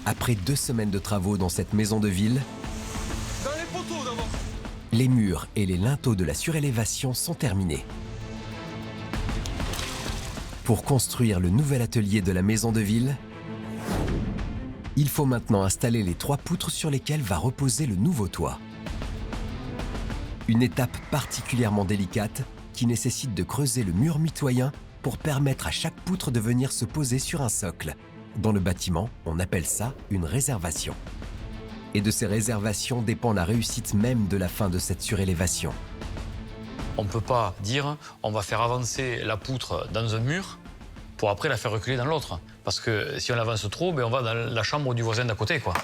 Après 2 semaines de travaux dans cette maison de ville, Dans les poteaux d'abord. les murs et les linteaux de la surélévation sont terminés. Pour construire le nouvel atelier de la maison de ville, il faut maintenant installer les 3 poutres sur lesquelles va reposer le nouveau toit. Une étape particulièrement délicate qui nécessite de creuser le mur mitoyen pour permettre à chaque poutre de venir se poser sur un socle. Dans le bâtiment, on appelle ça une réservation. Et de ces réservations dépend la réussite même de la fin de cette surélévation. On ne peut pas dire on va faire avancer la poutre dans un mur pour après la faire reculer dans l'autre. Parce que si on avance trop, on va dans la chambre du voisin d'à côté, quoi.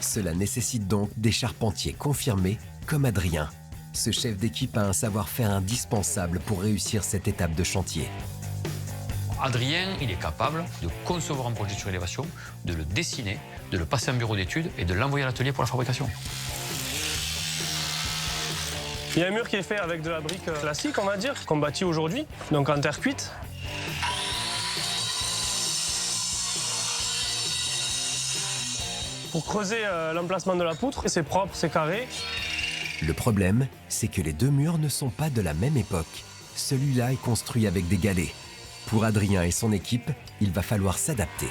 Cela nécessite donc des charpentiers confirmés comme Adrien. Ce chef d'équipe a un savoir-faire indispensable pour réussir cette étape de chantier. Adrien, il est capable de concevoir un projet de surélévation, de le dessiner, de le passer en bureau d'études et de l'envoyer à l'atelier pour la fabrication. Il y a un mur qui est fait avec de la brique classique, on va dire, qu'on bâtit aujourd'hui, donc en terre cuite. Pour creuser l'emplacement de la poutre, c'est propre, c'est carré. Le problème, c'est que les 2 murs ne sont pas de la même époque. Celui-là est construit avec des galets. Pour Adrien et son équipe, il va falloir s'adapter.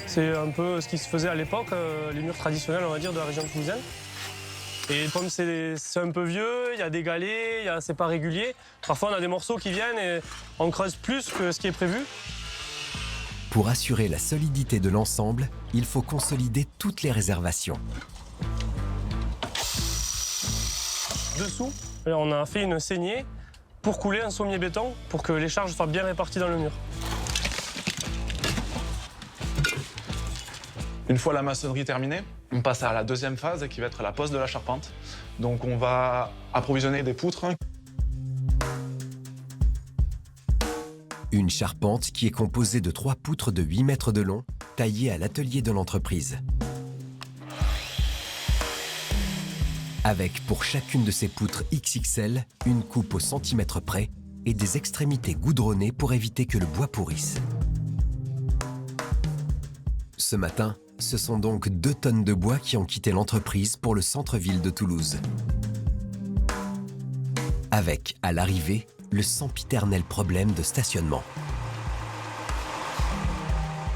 C'est un peu ce qui se faisait à l'époque, les murs traditionnels, on va dire, de la région toulousaine. Et comme c'est un peu vieux, il y a des galets, c'est pas régulier. Parfois, on a des morceaux qui viennent et on creuse plus que ce qui est prévu. Pour assurer la solidité de l'ensemble, il faut consolider toutes les réservations. Dessous, on a fait une saignée pour couler un sommier béton pour que les charges soient bien réparties dans le mur. Une fois la maçonnerie terminée, on passe à la deuxième phase qui va être la pose de la charpente. Donc on va approvisionner des poutres. Une charpente qui est composée de 3 poutres de 8 mètres de long, taillées à l'atelier de l'entreprise. Avec pour chacune de ces poutres XXL, une coupe au centimètre près et des extrémités goudronnées pour éviter que le bois pourrisse. Ce matin, ce sont donc 2 tonnes de bois qui ont quitté l'entreprise pour le centre-ville de Toulouse. Avec, à l'arrivée, le sempiternel problème de stationnement.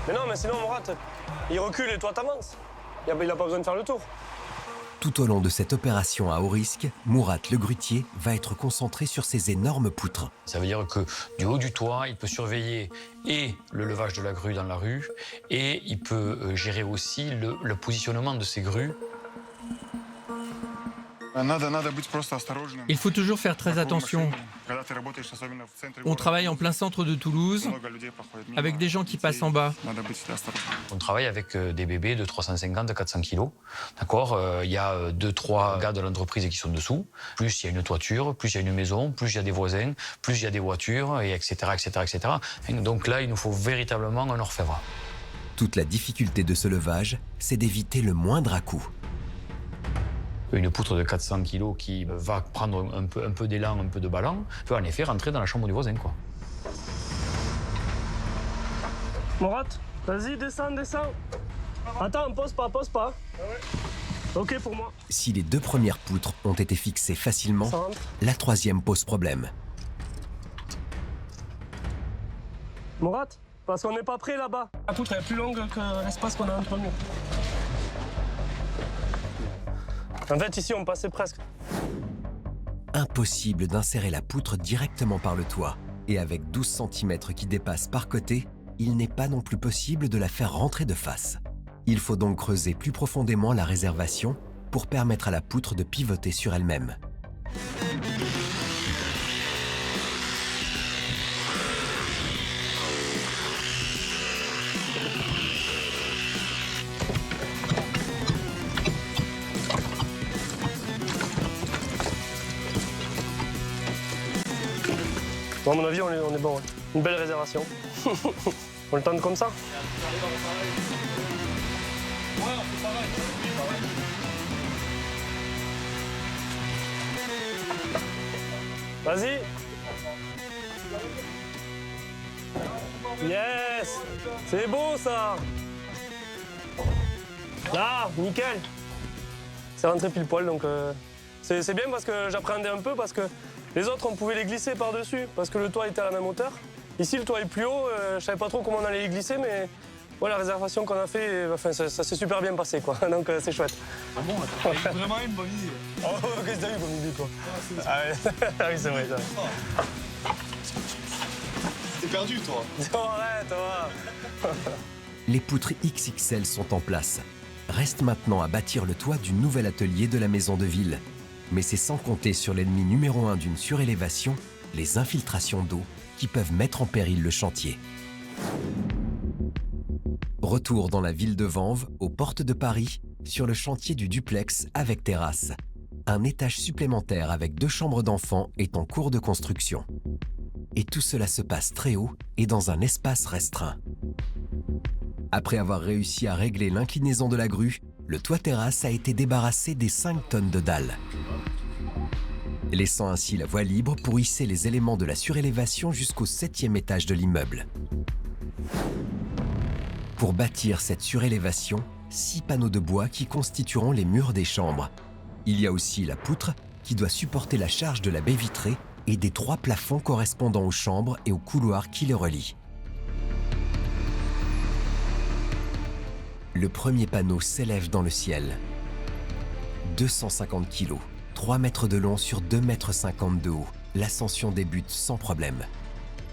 Mais non, mais sinon, Mourad, il recule et toi, t'avances. Il n'a pas besoin de faire le tour. Tout au long de cette opération à haut risque, Mourad le grutier va être concentré sur ces énormes poutres. Ça veut dire que du haut du toit, il peut surveiller et le levage de la grue dans la rue et il peut gérer aussi le positionnement de ces grues. Il faut toujours faire très attention. On travaille en plein centre de Toulouse, avec des gens qui passent en bas. On travaille avec des bébés de 350 à 400 kilos. D'accord, il y a 2-3 gars de l'entreprise qui sont dessous. Plus il y a une toiture, plus il y a une maison, plus il y a des voisins, plus il y a des voitures, et etc., etc., etc. Et donc là, il nous faut véritablement un orfèvre. Toute la difficulté de ce levage, c'est d'éviter le moindre à-coup. Une poutre de 400 kg qui va prendre un peu d'élan, un peu de ballon, peut en effet rentrer dans la chambre du voisin, quoi. Mourad, vas-y, descends. Attends, pose pas. Ok pour moi. Si les 2 premières poutres ont été fixées facilement, Ça rentre. la 3e pose problème. Mourad, parce qu'on n'est pas prêt là-bas. La poutre est plus longue que l'espace qu'on a entre nous. En fait, ici, on passait presque. Impossible d'insérer la poutre directement par le toit. Et avec 12 cm qui dépassent par côté, il n'est pas non plus possible de la faire rentrer de face. Il faut donc creuser plus profondément la réservation pour permettre à la poutre de pivoter sur elle-même. Bon, à mon avis, on est bon. Ouais. Une belle réservation. On le tente comme ça. Vas-y. Yes! C'est beau ça! Là, nickel! C'est rentré pile poil, donc c'est bien parce que j'appréhendais un peu, parce que les autres, on pouvait les glisser par-dessus, parce que le toit était à la même hauteur. Ici, le toit est plus haut, je savais pas trop comment on allait les glisser, mais ouais, la réservation qu'on a fait, enfin, ça s'est super bien passé, quoi. Donc c'est chouette. Ah bon, t'as vraiment une bonne idée. Oh, qu'est-ce que t'as eu comme idée, toi? Ah oui, c'est vrai, ça. T'es perdu, toi. Oh, arrête, toi. Les poutres XXL sont en place. Reste maintenant à bâtir le toit du nouvel atelier de la maison de ville. Mais c'est sans compter sur l'ennemi numéro 1 d'une surélévation, les infiltrations d'eau, qui peuvent mettre en péril le chantier. Retour dans la ville de Vanves, aux portes de Paris, sur le chantier du duplex avec terrasse. Un étage supplémentaire avec 2 chambres d'enfants est en cours de construction. Et tout cela se passe très haut et dans un espace restreint. Après avoir réussi à régler l'inclinaison de la grue, le toit terrasse a été débarrassé des 5 tonnes de dalles, laissant ainsi la voie libre pour hisser les éléments de la surélévation jusqu'au 7e étage de l'immeuble. Pour bâtir cette surélévation, 6 panneaux de bois qui constitueront les murs des chambres. Il y a aussi la poutre qui doit supporter la charge de la baie vitrée et des 3 plafonds correspondant aux chambres et aux couloirs qui les relient. Le premier panneau s'élève dans le ciel. 250 kg, 3 mètres de long sur 2,50 mètres de haut. L'ascension débute sans problème.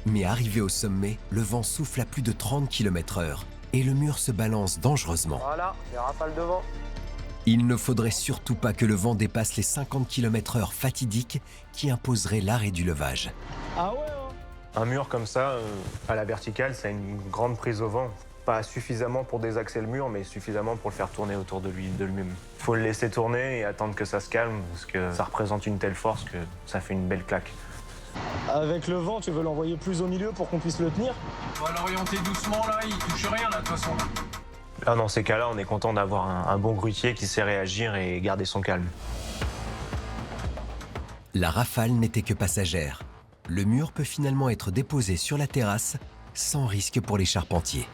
Mais arrivé au sommet, le vent souffle à plus de 30 km/h et le mur se balance dangereusement. Voilà, les rafales devant. Il ne faudrait surtout pas que le vent dépasse les 50 km/h fatidiques qui imposeraient l'arrêt du levage. Ah ouais, Un mur comme ça, à la verticale, ça a une grande prise au vent. Pas suffisamment pour désaxer le mur, mais suffisamment pour le faire tourner autour de lui-même. Il faut le laisser tourner et attendre que ça se calme, parce que ça représente une telle force que ça fait une belle claque. Avec le vent, tu veux l'envoyer plus au milieu pour qu'on puisse le tenir? On va l'orienter doucement, là, il touche rien, là, de toute façon. Là, dans ces cas-là, on est content d'avoir un bon grutier qui sait réagir et garder son calme. La rafale n'était que passagère. Le mur peut finalement être déposé sur la terrasse sans risque pour les charpentiers.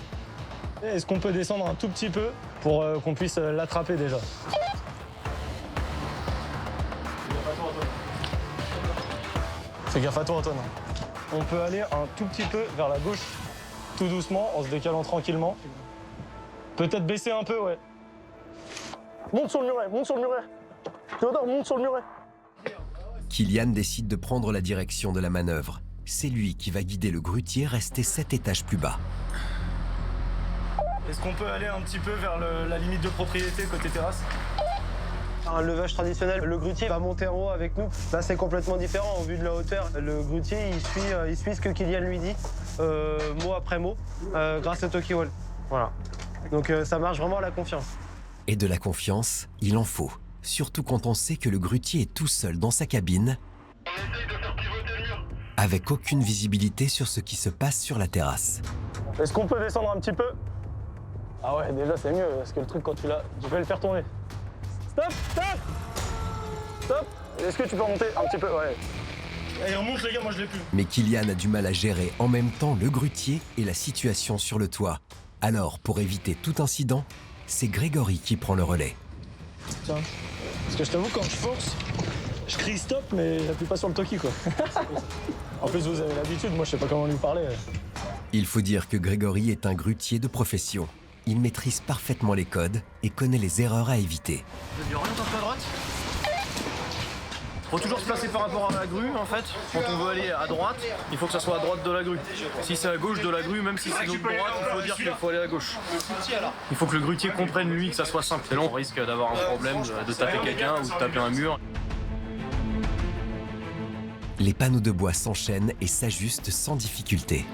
Est-ce qu'on peut descendre un tout petit peu pour qu'on puisse l'attraper déjà? Fais gaffe à toi, Antoine. On peut aller un tout petit peu vers la gauche, tout doucement, en se décalant tranquillement. Peut-être baisser un peu, ouais. Monte sur le muret, monte sur le muret. Théodore, monte sur le muret. Kylian décide de prendre la direction de la manœuvre. C'est lui qui va guider le grutier resté 7 étages plus bas. Est-ce qu'on peut aller un petit peu vers la limite de propriété côté terrasse? Un levage traditionnel, le grutier va monter en haut avec nous. Là, c'est complètement différent au vu de la hauteur. Le grutier, il suit ce que Kylian lui dit, mot après mot, grâce au talkie wall. Voilà. Donc ça marche vraiment à la confiance. Et de la confiance, il en faut. Surtout quand on sait que le grutier est tout seul dans sa cabine, avec aucune visibilité sur ce qui se passe sur la terrasse. Est-ce qu'on peut descendre un petit peu? Ah ouais, déjà c'est mieux, parce que le truc quand tu l'as, tu peux le faire tourner. Stop, stop, stop. Est-ce que tu peux remonter un petit peu? Ouais. Allez, on monte les gars, moi je l'ai plus. Mais Kylian a du mal à gérer en même temps le grutier et la situation sur le toit. Alors, pour éviter tout incident, c'est Grégory qui prend le relais. Tiens, parce que je t'avoue, quand je force, je crie stop, mais j'appuie pas sur le talkie, quoi. En plus, vous avez l'habitude, moi je sais pas comment lui parler. Il faut dire que Grégory est un grutier de profession. Il maîtrise parfaitement les codes et connaît les erreurs à éviter. Il y a rien à droite. Faut toujours se placer par rapport à la grue, en fait. Quand on veut aller à droite, il faut que ça soit à droite de la grue. Si c'est à gauche de la grue, même si c'est de droite, il faut dire qu'il faut aller à gauche. Il faut que le grutier comprenne, lui, que ça soit simple. Sinon, on risque d'avoir un problème, de taper quelqu'un ou de taper un mur. Les panneaux de bois s'enchaînent et s'ajustent sans difficulté.